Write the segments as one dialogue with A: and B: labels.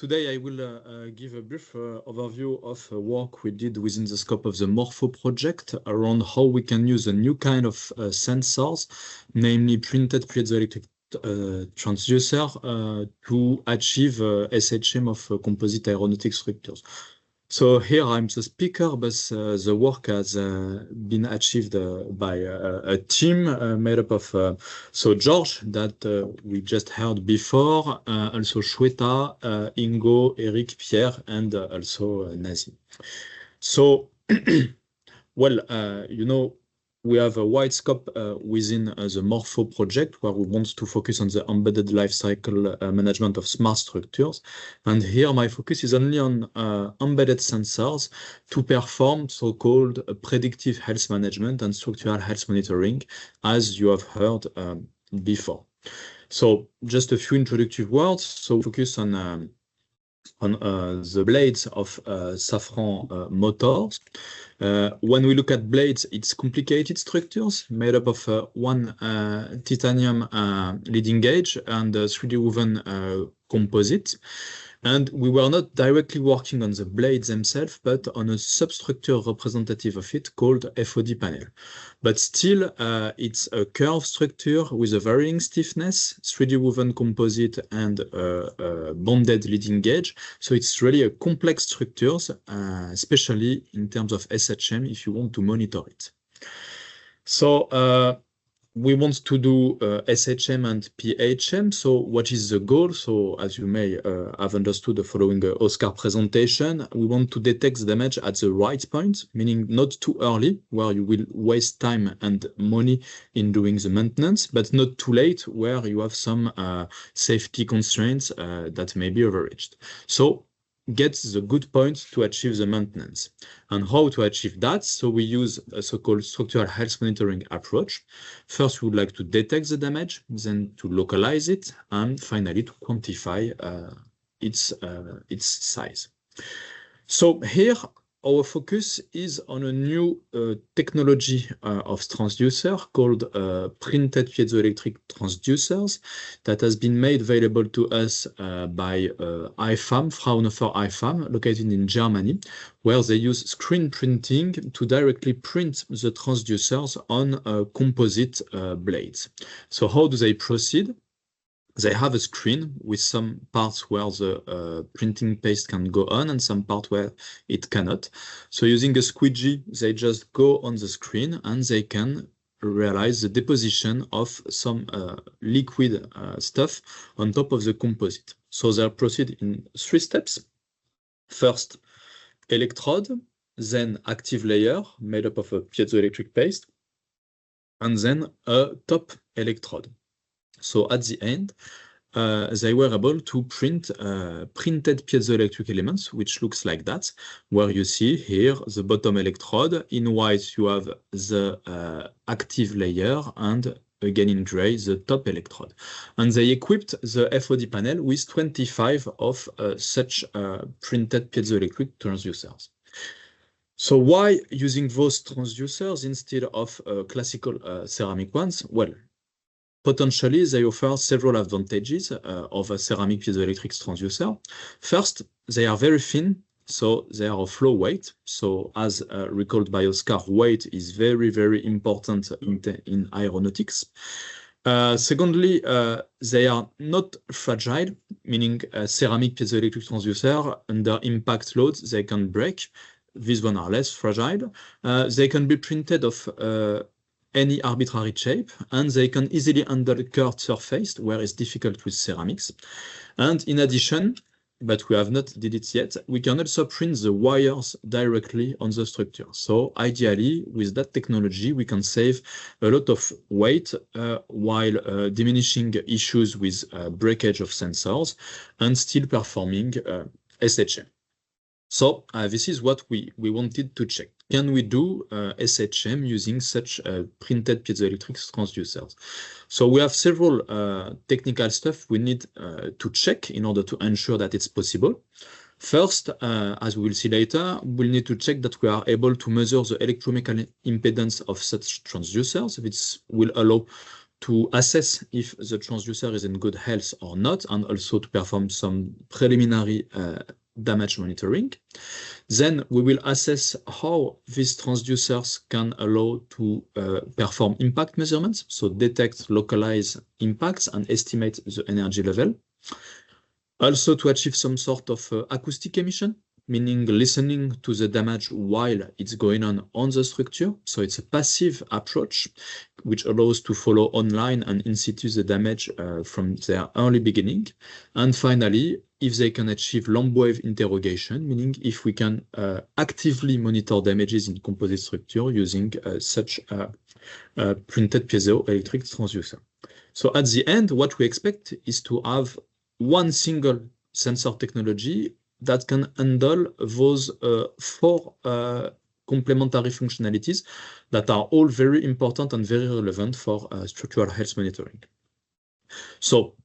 A: today I will give a brief overview of work we did within the scope of the MORPHO project around how we can use a new kind of sensors, namely printed piezoelectric transducer, to achieve SHM of composite aeronautic structures. So here I'm the speaker, but the work has been achieved by a team made up of so George that we just heard before, also Shweta, Ingo, Eric, Pierre, and also Nazi. So, well, you know, we have a wide scope within the MORPHO project where we want to focus on the embedded lifecycle management of smart structures. And here my focus is only on embedded sensors to perform so-called predictive health management and structural health monitoring, as you have heard before. So just a few introductory words. So focus on the blades of Safran motors. When we look at blades, it's complicated structures made up of one titanium leading edge and 3D woven composite. And we were not directly working on the blades themselves, but on a substructure representative of it called FOD panel. But still, it's a curved structure with a varying stiffness, 3D woven composite, and bonded leading edge. So it's really a complex structure, especially in terms of SHM, if you want to monitor it. So we want to do SHM and PHM. So what is the goal? So as you may have understood the following Oscar presentation, we want to detect the damage at the right point, meaning not too early, where you will waste time and money in doing the maintenance, but not too late, where you have some safety constraints that may be overreached. So get the good point to achieve the maintenance. And how to achieve that? So we use a so-called structural health monitoring approach. First, we would like to detect the damage, then to localize it, and finally to quantify its size. So here, our focus is on a new technology of transducer called printed piezoelectric transducers that has been made available to us by IFAM, Fraunhofer IFAM, located in Germany, where they use screen printing to directly print the transducers on composite blades. So how do they proceed? They have a screen with some parts where the printing paste can go on and some part where it cannot. So using a squeegee, they just go on the screen and they can realize the deposition of some liquid stuff on top of the composite. So they proceed in 3 steps. First, electrode, then active layer made up of a piezoelectric paste, and then a top electrode. So at the end, they were able to print printed piezoelectric elements, which looks like that, where you see here the bottom electrode. In white, you have the active layer, and again in gray, the top electrode. And they equipped the FOD panel with 25 of such printed piezoelectric transducers. So why using those transducers instead of classical ceramic ones? Well, potentially, they offer several advantages of a ceramic piezoelectric transducer. First, they are very thin, so they are of low weight. So as recalled by Oscar, weight is very, very important in aeronautics. Secondly, they are not fragile, meaning a ceramic piezoelectric transducer under impact loads, they can break. These ones are less fragile. They can be printed of any arbitrary shape, and they can easily handle a curved surface where it's difficult with ceramics. And in addition, but we have not did it yet, we can also print the wires directly on the structure. So ideally, with that technology, we can save a lot of weight while diminishing issues with breakage of sensors and still performing SHM. So this is what we wanted to check. Can we do SHM using such printed piezoelectric transducers? So we have several technical stuff we need to check in order to ensure that it's possible. First, as we will see later, we'll need to check that we are able to measure the electromechanical impedance of such transducers, which will allow to assess if the transducer is in good health or not, and also to perform some preliminary damage monitoring. Then we will assess how these transducers can allow to perform impact measurements, so detect, localize impacts, and estimate the energy level. Also to achieve some sort of acoustic emission, meaning listening to the damage while it's going on the structure. So it's a passive approach, which allows to follow online and in situ the damage from their early beginning. And finally, if they can achieve long wave interrogation, meaning if we can actively monitor damages in composite structure using such printed piezoelectric transducer. So at the end, what we expect is to have one single sensor technology that can handle those four complementary functionalities that are all very important and very relevant for structural health monitoring. So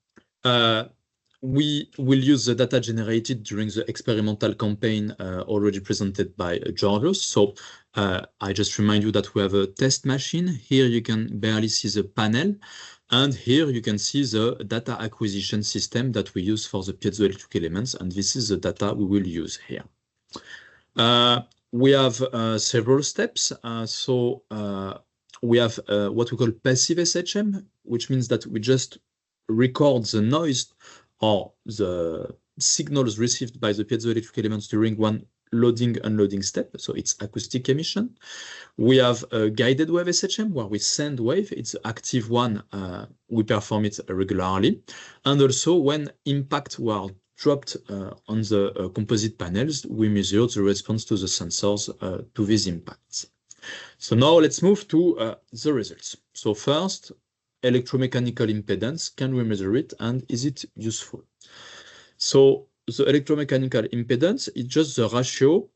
A: we will use the data generated during the experimental campaign already presented by Georgios. So I just remind you that we have a test machine. Here you can barely see the panel. And here you can see the data acquisition system that we use for the piezoelectric elements. And this is the data we will use here. We have several steps. We have what we call passive SHM, which means that we just record the noise or the signals received by the piezoelectric elements during one loading unloading step. So it's acoustic emission. We have a guided wave SHM where we send wave. It's the active one. We perform it regularly. And also when impact were dropped on the composite panels, we measure the response to the sensors to these impacts. So now let's move to the results. So first, electromechanical impedance. Can we measure it and is it useful? So the electromechanical impedance is just the ratio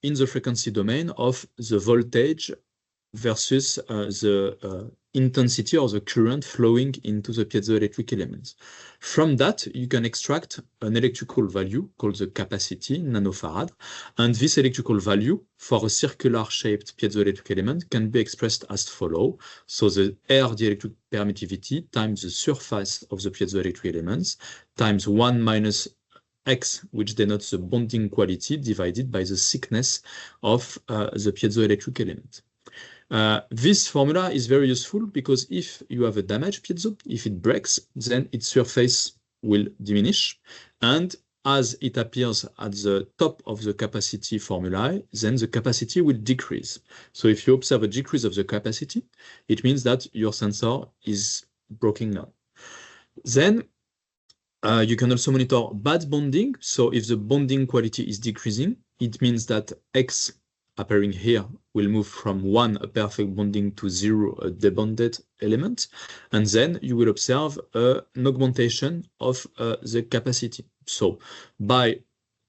A: in the frequency domain of the voltage versus the intensity or the current flowing into the piezoelectric elements. From that, you can extract an electrical value called the capacity in nanofarad. And this electrical value for a circular shaped piezoelectric element can be expressed as follows. So the R dielectric permittivity times the surface of the piezoelectric elements times 1 minus X, which denotes the bonding quality, divided by the thickness of the piezoelectric element. This formula is very useful because if you have a damaged piezo, if it breaks, then its surface will diminish. And as it appears at the top of the capacity formulae, then the capacity will decrease. So if you observe a decrease of the capacity, it means that your sensor is broken down. Then you can also monitor bad bonding. So if the bonding quality is decreasing, it means that X appearing here will move from 1, a perfect bonding, to 0, a debonded element. And then you will observe an augmentation of the capacity. So by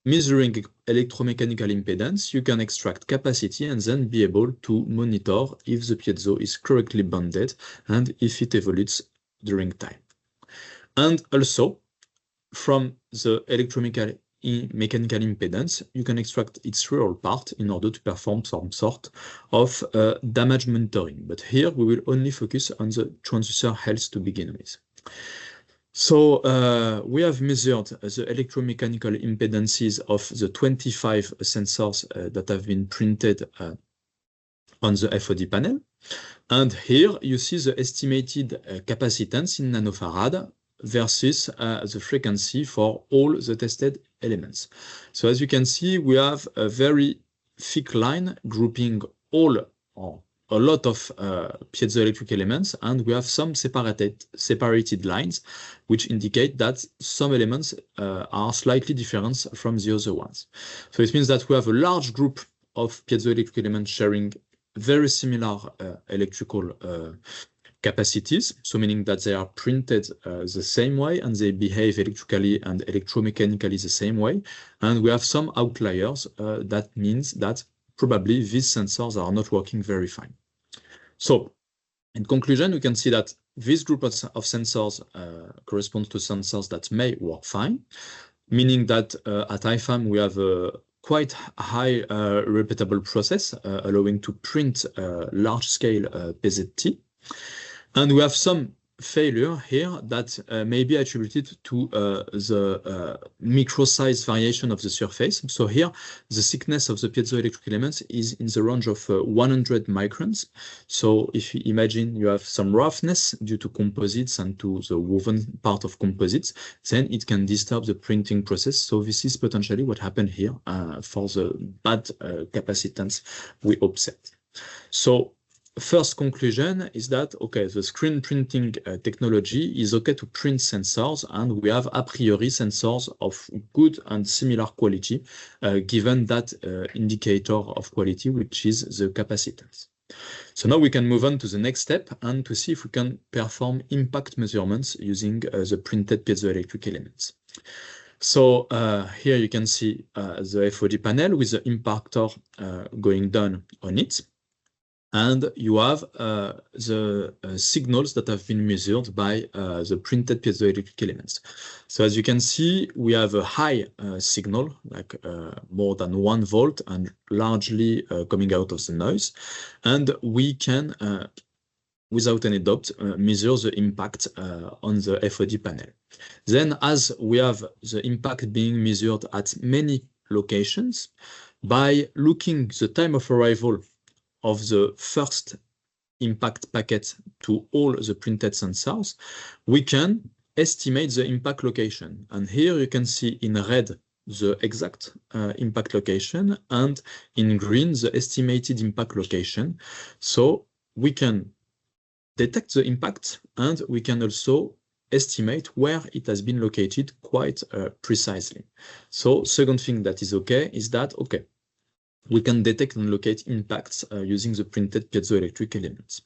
A: measuring electromechanical impedance, you can extract capacity and then be able to monitor if the piezo is correctly bonded and if it evolves during time. And also, from the electromechanical impedance, you can extract its real part in order to perform some sort of damage monitoring. But here we will only focus on the transducer health to begin with. So we have measured the electromechanical impedances of the 25 sensors that have been printed on the FOD panel. And here you see the estimated capacitance in nanofarad versus the frequency for all the tested elements. So as you can see, we have a very thick line grouping all or a lot of piezoelectric elements, and we have some separated lines which indicate that some elements are slightly different from the other ones. So it means that we have a large group of piezoelectric elements sharing very similar electrical capacities, so meaning that they are printed the same way and they behave electrically and electromechanically the same way. And we have some outliers. That means that probably these sensors are not working very fine. So in conclusion, we can see that this group of sensors corresponds to sensors that may work fine, meaning that at IFAM we have a quite high repeatable process allowing to print large-scale PZT. And we have some failure here that may be attributed to the micro-size variation of the surface. So here, the thickness of the piezoelectric elements is in the range of 100 microns. So if you imagine you have some roughness due to composites and to the woven part of composites, then it can disturb the printing process. So this is potentially what happened here for the bad capacitance we observed. So first conclusion is that, okay, the screen printing technology is okay to print sensors, and we have a priori sensors of good and similar quality, given that indicator of quality, which is the capacitance. So now we can move on to the next step and to see if we can perform impact measurements using the printed piezoelectric elements. So here you can see the FOD panel with the impactor going down on it. And you have the signals that have been measured by the printed piezoelectric elements. So as you can see, we have a high signal, like more than 1 volt, and largely coming out of the noise. And we can, without any doubt, measure the impact on the FOD panel. Then, as we have the impact being measured at many locations, by looking the time of arrival of the first impact packet to all the printed sensors, we can estimate the impact location. And here you can see in red the exact impact location, and in green the estimated impact location. So we can detect the impact, and we can also estimate where it has been located quite precisely. So second thing that is okay is that, okay, we can detect and locate impacts using the printed piezoelectric elements.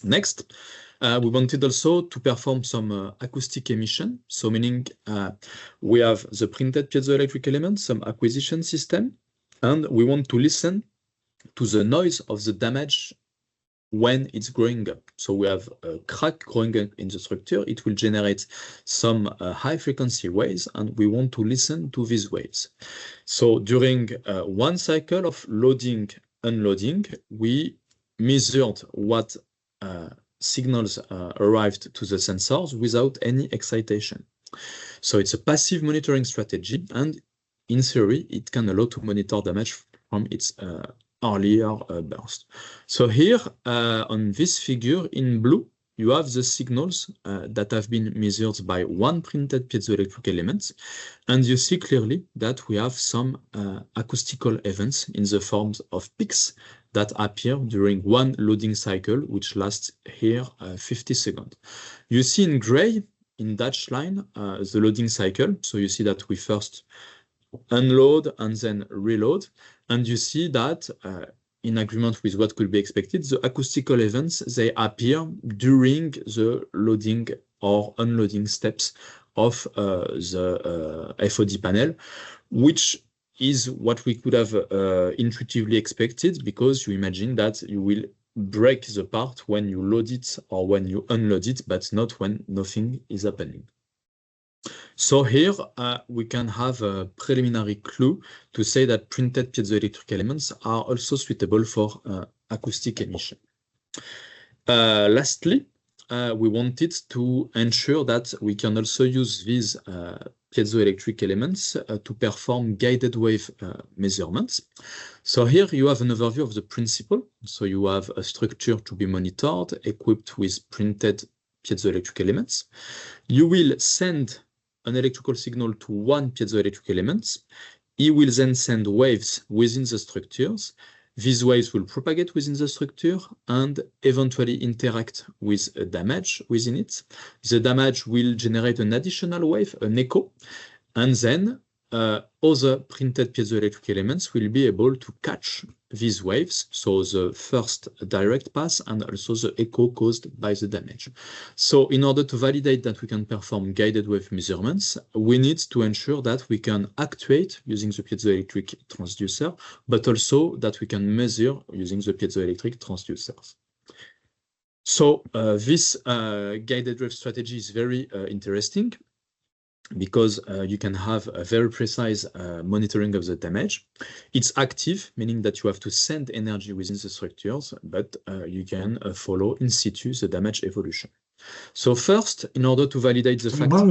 A: Next, we wanted also to perform some acoustic emission. So meaning we have the printed piezoelectric elements, some acquisition system, and we want to listen to the noise of the damage when it's growing up. So we have a crack growing up in the structure. It will generate some high frequency waves, and we want to listen to these waves. So during one cycle of loading, unloading, we measured what signals arrived to the sensors without any excitation. So it's a passive monitoring strategy, and in theory, it can allow to monitor damage from its earlier burst. So here on this figure in blue, you have the signals that have been measured by one printed piezoelectric element, and you see clearly that we have some acoustical events in the forms of peaks that appear during one loading cycle, which lasts here 50 seconds. You see in gray, in dashed line, the loading cycle. So you see that we first unload and then reload, and you see that in agreement with what could be expected, the acoustical events, they appear during the loading or unloading steps of the FOD panel, which is what we could have intuitively expected, because you imagine that you will break the part when you load it or when you unload it, but not when nothing is happening. So here we can have a preliminary clue to say that printed piezoelectric elements are also suitable for acoustic emission. Lastly, we wanted to ensure that we can also use these piezoelectric elements to perform guided wave measurements. So here you have an overview of the principle. So you have a structure to be monitored, equipped with printed piezoelectric elements. You will send an electrical signal to one piezoelectric element. It will then send waves within the structures. These waves will propagate within the structure and eventually interact with a damage within it. The damage will generate an additional wave, an echo, and then other printed piezoelectric elements will be able to catch these waves, so the first direct pass and also the echo caused by the damage. So in order to validate that we can perform guided wave measurements, we need to ensure that we can actuate using the piezoelectric transducer, but also that we can measure using the piezoelectric transducers. So this guided wave strategy is very interesting, because you can have a very precise monitoring of the damage. It's active, meaning that you have to send energy within the structures, but you can follow in situ the damage evolution. So first, in order to validate the fact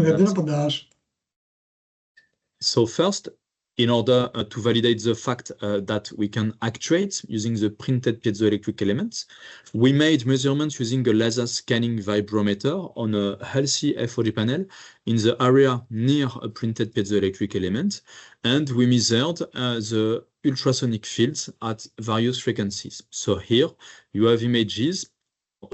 A: that we can actuate using the printed piezoelectric elements, we made measurements using a laser scanning vibrometer on a healthy FOD panel in the area near a printed piezoelectric element, and we measured the ultrasonic fields at various frequencies. So here you have images.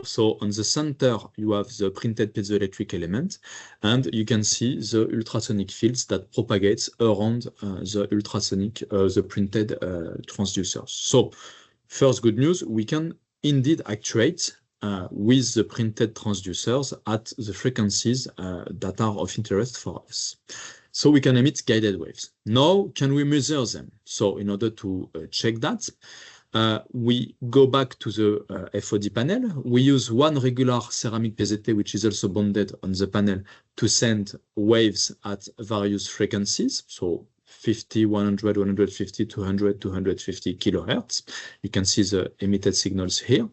A: So on the center, you have the printed piezoelectric element, and you can see the ultrasonic fields that propagates around the printed transducers. So first good news, we can indeed actuate with the printed transducers at the frequencies that are of interest for us. So we can emit guided waves. Now, can we measure them? So in order to check that, we go back to the FOD panel. We use one regular ceramic PZT, which is also bonded on the panel, to send waves at various frequencies. So 50, 100, 150, 200, 250 kilohertz. You can see the emitted signals here.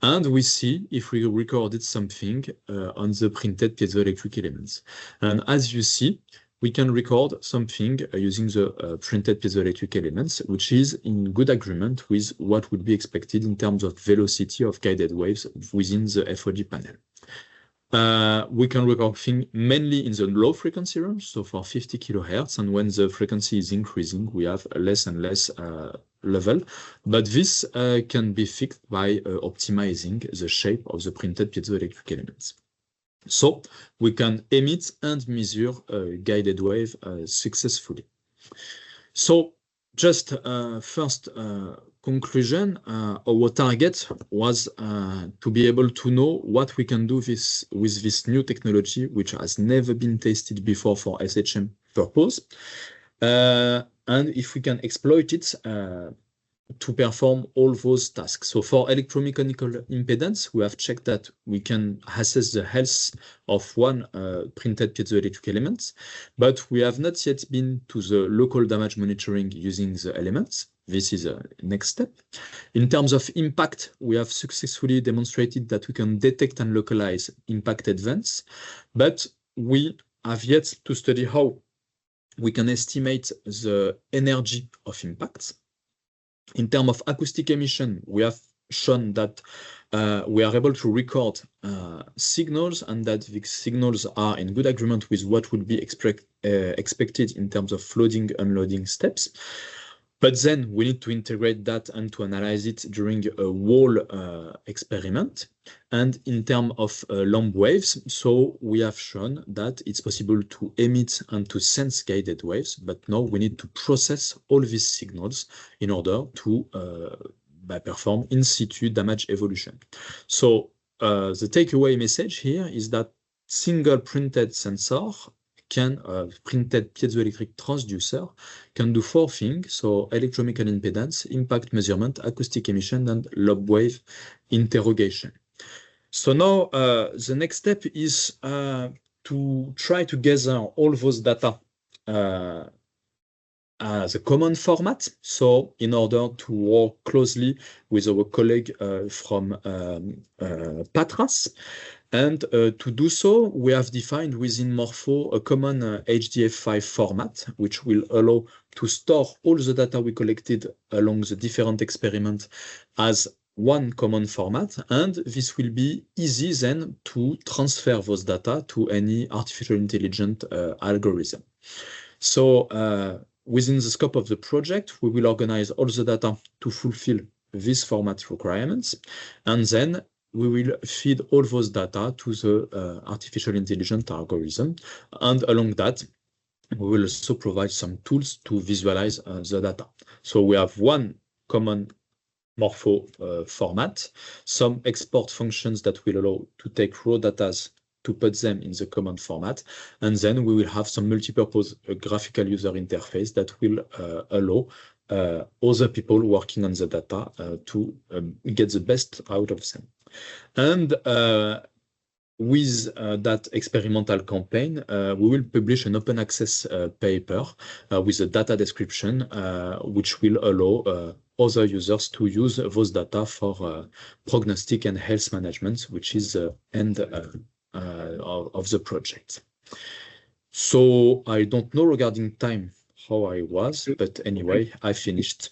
A: And we see if we recorded something on the printed piezoelectric elements. And as you see, we can record something using the printed piezoelectric elements, which is in good agreement with what would be expected in terms of velocity of guided waves within the FOD panel. We can record things mainly in the low frequency range, so for 50 kilohertz, and when the frequency is increasing, we have a less and less level. But this can be fixed by optimizing the shape of the printed piezoelectric elements. So we can emit and measure a guided wave successfully. So just first conclusion, our target was to be able to know what we can do with this new technology, which has never been tested before for SHM purpose, and if we can exploit it to perform all those tasks. So for electromechanical impedance, we have checked that we can assess the health of one printed piezoelectric element, but we have not yet been to the local damage monitoring using the elements. This is a next step. In terms of impact, we have successfully demonstrated that we can detect and localize impacted vents, but we have yet to study how we can estimate the energy of impacts. In terms of acoustic emission, we have shown that we are able to record signals, and that the signals are in good agreement with what would be expected in terms of loading, unloading steps. But then we need to integrate that and to analyze it during a whole experiment. And in terms of lamp waves, so we have shown that it's possible to emit and to sense guided waves, but now we need to process all these signals in order to perform in situ damage evolution. So the takeaway message here is that single printed sensor printed piezoelectric transducer can do 4 things, so electromechanical impedance, impact measurement, acoustic emission, and lobe wave interrogation. So now the next step is to try to gather all those data as a common format. So in order to work closely with our colleague from Patras, and to do so, we have defined within MORPHO a common HDF5 format, which will allow to store all the data we collected along the different experiments as one common format. And this will be easy then to transfer those data to any artificial intelligence algorithm. So within the scope of the project, we will organize all the data to fulfill this format requirements, and then we will feed all those data to the artificial intelligence algorithm. And along that, we will also provide some tools to visualize the data. So we have one common MORPHO format, some export functions that will allow to take raw data to put them in the common format, and then we will have some multipurpose graphical user interface that will allow other people working on the data to get the best out of them. And with that experimental campaign, we will publish an open access paper with a data description, which will allow other users to use those data for prognostic and health management, which is the end of the project. So I don't know regarding time how I was, but anyway, I finished.